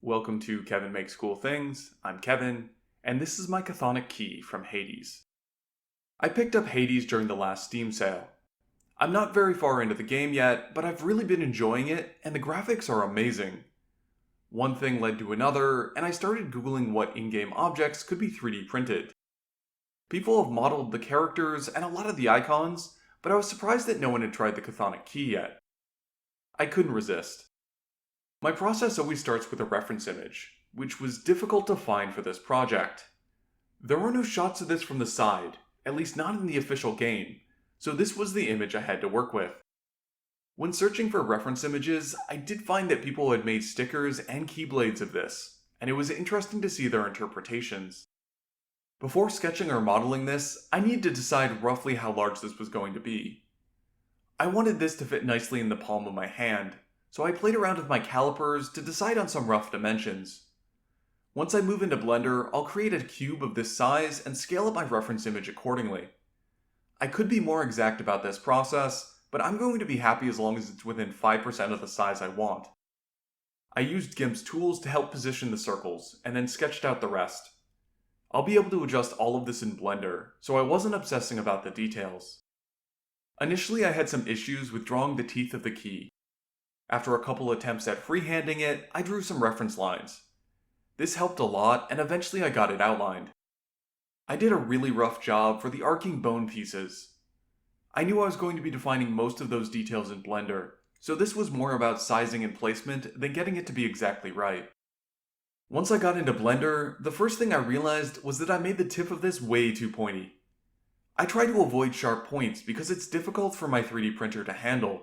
Welcome to Kevin Makes Cool Things. I'm Kevin, and this is my Chthonic Key from Hades. I picked up Hades during the last Steam sale. I'm not very far into the game yet, but I've really been enjoying it, and the graphics are amazing. One thing led to another, and I started Googling what in-game objects could be 3D printed. People have modeled the characters and a lot of the icons, but I was surprised that no one had tried the Chthonic Key yet. I couldn't resist. My process always starts with a reference image, which was difficult to find for this project. There were no shots of this from the side, at least not in the official game, so this was the image I had to work with. When searching for reference images, I did find that people had made stickers and keyblades of this, and it was interesting to see their interpretations. Before sketching or modeling this, I needed to decide roughly how large this was going to be. I wanted this to fit nicely in the palm of my hand, so I played around with my calipers to decide on some rough dimensions. Once I move into Blender, I'll create a cube of this size and scale up my reference image accordingly. I could be more exact about this process, but I'm going to be happy as long as it's within 5% of the size I want. I used GIMP's tools to help position the circles, and then sketched out the rest. I'll be able to adjust all of this in Blender, so I wasn't obsessing about the details. Initially I had some issues with drawing the teeth of the key. After a couple attempts at freehanding it, I drew some reference lines. This helped a lot, and eventually I got it outlined. I did a really rough job for the arcing bone pieces. I knew I was going to be defining most of those details in Blender, so this was more about sizing and placement than getting it to be exactly right. Once I got into Blender, the first thing I realized was that I made the tip of this way too pointy. I try to avoid sharp points because it's difficult for my 3D printer to handle.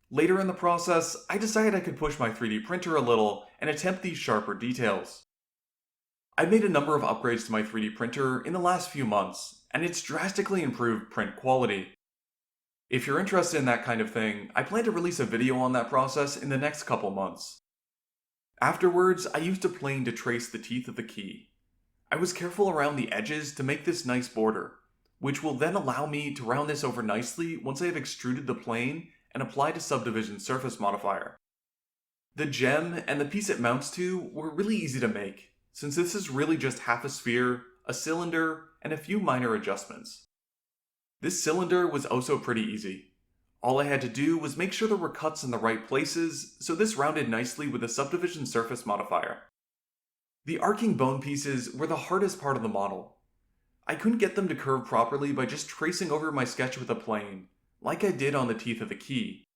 Later in the process, I decided I could push my 3D printer a little and attempt these sharper details. I've made a number of upgrades to my 3D printer in the last few months, and it's drastically improved print quality. If you're interested in that kind of thing, I plan to release a video on that process in the next couple months. Afterwards, I used a plane to trace the teeth of the key. I was careful around the edges to make this nice border, which will then allow me to round this over nicely once I have extruded the plane and applied a subdivision surface modifier. The gem and the piece it mounts to were really easy to make, since this is really just half a sphere, a cylinder, and a few minor adjustments. This cylinder was also pretty easy. All I had to do was make sure there were cuts in the right places, so this rounded nicely with a subdivision surface modifier. The arcing bone pieces were the hardest part of the model. I couldn't get them to curve properly by just tracing over my sketch with a plane, like I did on the teeth of the key.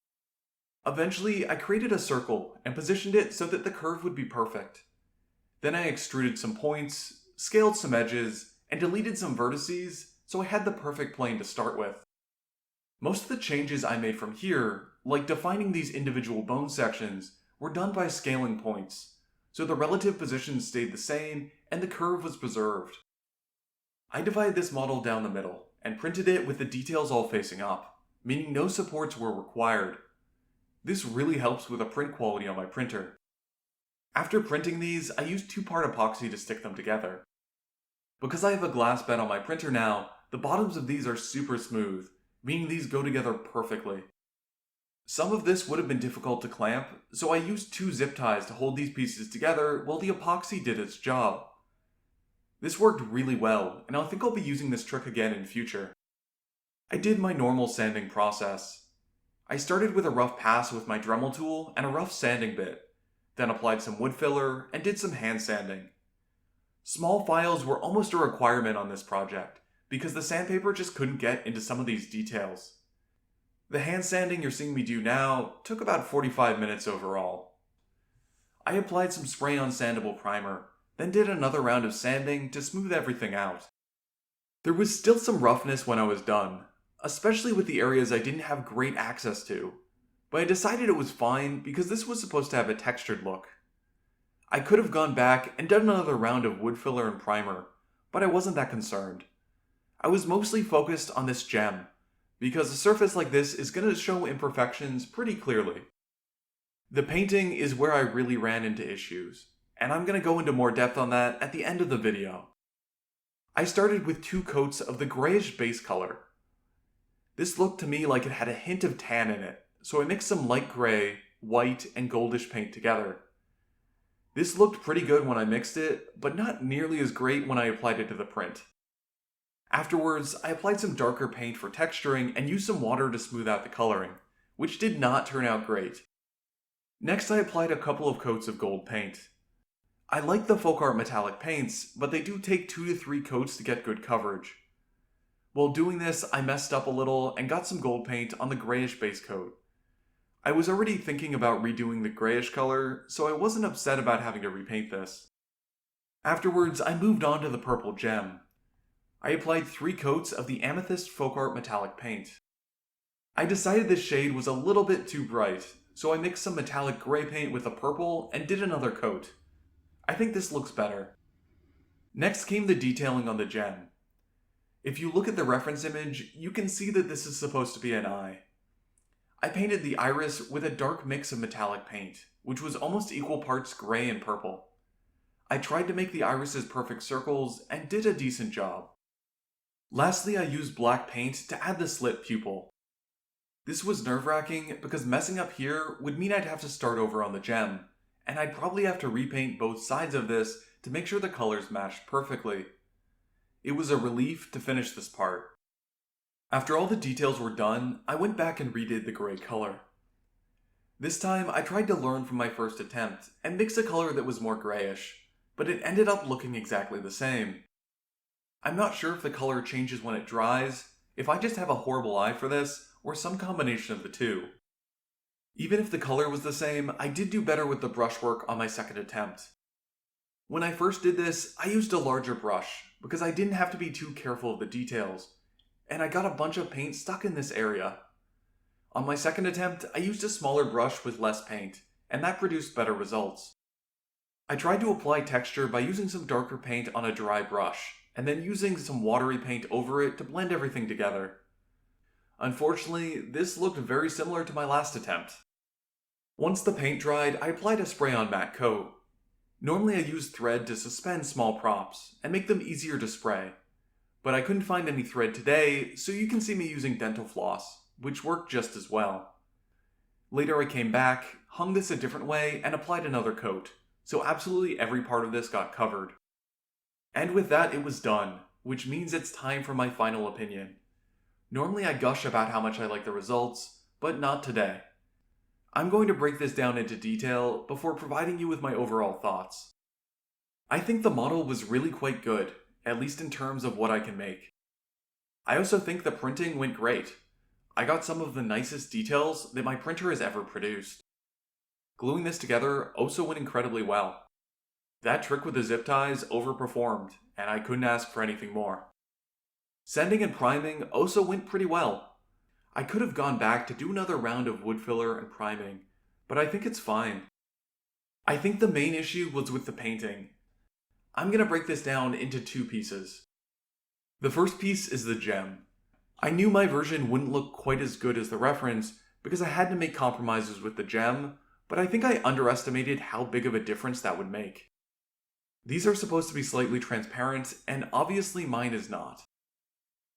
Eventually, I created a circle and positioned it so that the curve would be perfect. Then I extruded some points, scaled some edges, and deleted some vertices so I had the perfect plane to start with. Most of the changes I made from here, like defining these individual bone sections, were done by scaling points, so the relative positions stayed the same and the curve was preserved. I divided this model down the middle and printed it with the details all facing up, meaning no supports were required. This really helps with the print quality on my printer. After printing these, I used 2-part epoxy to stick them together. Because I have a glass bed on my printer now, the bottoms of these are super smooth, meaning these go together perfectly. Some of this would have been difficult to clamp, so I used 2 zip ties to hold these pieces together while the epoxy did its job. This worked really well, and I think I'll be using this trick again in future. I did my normal sanding process. I started with a rough pass with my Dremel tool and a rough sanding bit, then applied some wood filler and did some hand sanding. Small files were almost a requirement on this project, because the sandpaper just couldn't get into some of these details. The hand sanding you're seeing me do now took about 45 minutes overall. I applied some spray-on sandable primer, then did another round of sanding to smooth everything out. There was still some roughness when I was done, especially with the areas I didn't have great access to, but I decided it was fine because this was supposed to have a textured look. I could have gone back and done another round of wood filler and primer, but I wasn't that concerned. I was mostly focused on this gem, because a surface like this is going to show imperfections pretty clearly. The painting is where I really ran into issues, and I'm going to go into more depth on that at the end of the video. I started with 2 coats of the grayish base color. This looked to me like it had a hint of tan in it, so I mixed some light gray, white, and goldish paint together. This looked pretty good when I mixed it, but not nearly as great when I applied it to the print. Afterwards, I applied some darker paint for texturing and used some water to smooth out the coloring, which did not turn out great. Next, I applied a couple of coats of gold paint. I like the folk art metallic paints, but they do take 2 to 3 coats to get good coverage. While doing this, I messed up a little and got some gold paint on the grayish base coat. I was already thinking about redoing the grayish color, so I wasn't upset about having to repaint this. Afterwards, I moved on to the purple gem. I applied 3 coats of the amethyst folk art metallic paint. I decided this shade was a little bit too bright, so I mixed some metallic gray paint with the purple and did another coat. I think this looks better. Next came the detailing on the gem. If you look at the reference image, you can see that this is supposed to be an eye. I painted the iris with a dark mix of metallic paint, which was almost equal parts gray and purple. I tried to make the irises perfect circles and did a decent job. Lastly, I used black paint to add the slit pupil. This was nerve-wracking because messing up here would mean I'd have to start over on the gem, and I'd probably have to repaint both sides of this to make sure the colors matched perfectly. It was a relief to finish this part. After all the details were done, I went back and redid the gray color. This time, I tried to learn from my first attempt and mix a color that was more grayish, but it ended up looking exactly the same. I'm not sure if the color changes when it dries, if I just have a horrible eye for this, or some combination of the two. Even if the color was the same, I did do better with the brushwork on my second attempt. When I first did this, I used a larger brush, because I didn't have to be too careful of the details, and I got a bunch of paint stuck in this area. On my second attempt, I used a smaller brush with less paint, and that produced better results. I tried to apply texture by using some darker paint on a dry brush, and then using some watery paint over it to blend everything together. Unfortunately, this looked very similar to my last attempt. Once the paint dried, I applied a spray-on matte coat. Normally I use thread to suspend small props, and make them easier to spray. But I couldn't find any thread today, so you can see me using dental floss, which worked just as well. Later I came back, hung this a different way, and applied another coat, so absolutely every part of this got covered. And with that it was done, which means it's time for my final opinion. Normally I gush about how much I like the results, but not today. I'm going to break this down into detail before providing you with my overall thoughts. I think the model was really quite good, at least in terms of what I can make. I also think the printing went great. I got some of the nicest details that my printer has ever produced. Gluing this together also went incredibly well. That trick with the zip ties overperformed, and I couldn't ask for anything more. Sanding and priming also went pretty well. I could have gone back to do another round of wood filler and priming, but I think it's fine. I think the main issue was with the painting. I'm going to break this down into 2 pieces. The first piece is the gem. I knew my version wouldn't look quite as good as the reference because I had to make compromises with the gem, but I think I underestimated how big of a difference that would make. These are supposed to be slightly transparent, and obviously mine is not.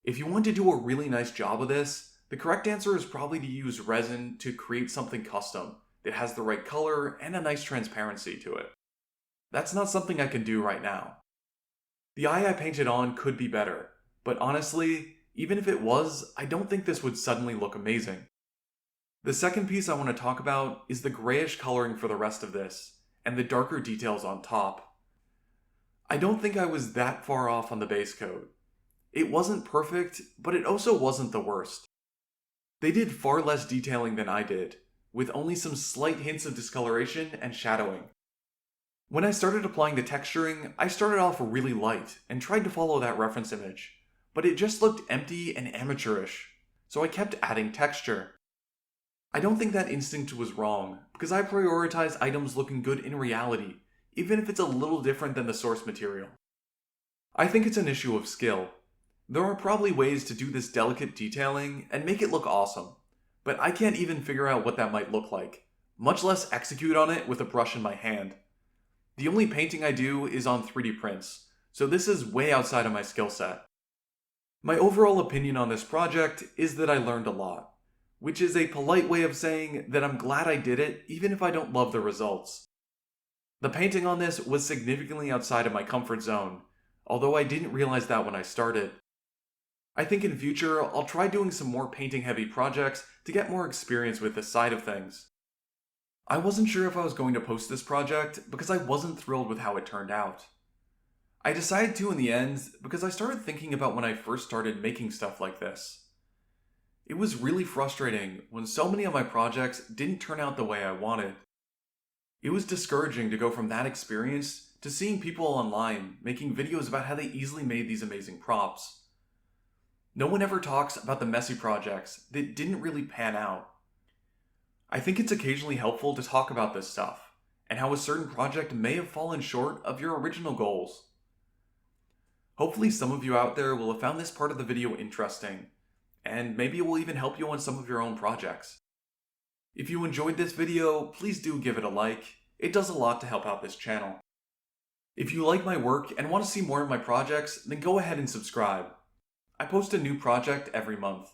If you want to do a really nice job of this, the correct answer is probably to use resin to create something custom that has the right color and a nice transparency to it. That's not something I can do right now. The eye I painted on could be better, but honestly, even if it was, I don't think this would suddenly look amazing. The second piece I want to talk about is the grayish coloring for the rest of this, and the darker details on top. I don't think I was that far off on the base coat. It wasn't perfect, but it also wasn't the worst. They did far less detailing than I did, with only some slight hints of discoloration and shadowing. When I started applying the texturing, I started off really light and tried to follow that reference image, but it just looked empty and amateurish, so I kept adding texture. I don't think that instinct was wrong, because I prioritize items looking good in reality, even if it's a little different than the source material. I think it's an issue of skill. There are probably ways to do this delicate detailing and make it look awesome, but I can't even figure out what that might look like, much less execute on it with a brush in my hand. The only painting I do is on 3D prints, so this is way outside of my skill set. My overall opinion on this project is that I learned a lot, which is a polite way of saying that I'm glad I did it even if I don't love the results. The painting on this was significantly outside of my comfort zone, although I didn't realize that when I started. I think in future, I'll try doing some more painting heavy projects to get more experience with this side of things. I wasn't sure if I was going to post this project because I wasn't thrilled with how it turned out. I decided to in the end because I started thinking about when I first started making stuff like this. It was really frustrating when so many of my projects didn't turn out the way I wanted. It was discouraging to go from that experience to seeing people online making videos about how they easily made these amazing props. No one ever talks about the messy projects that didn't really pan out. I think it's occasionally helpful to talk about this stuff, and how a certain project may have fallen short of your original goals. Hopefully some of you out there will have found this part of the video interesting, and maybe it will even help you on some of your own projects. If you enjoyed this video, please do give it a like. It does a lot to help out this channel. If you like my work and want to see more of my projects, then go ahead and subscribe. I post a new project every month.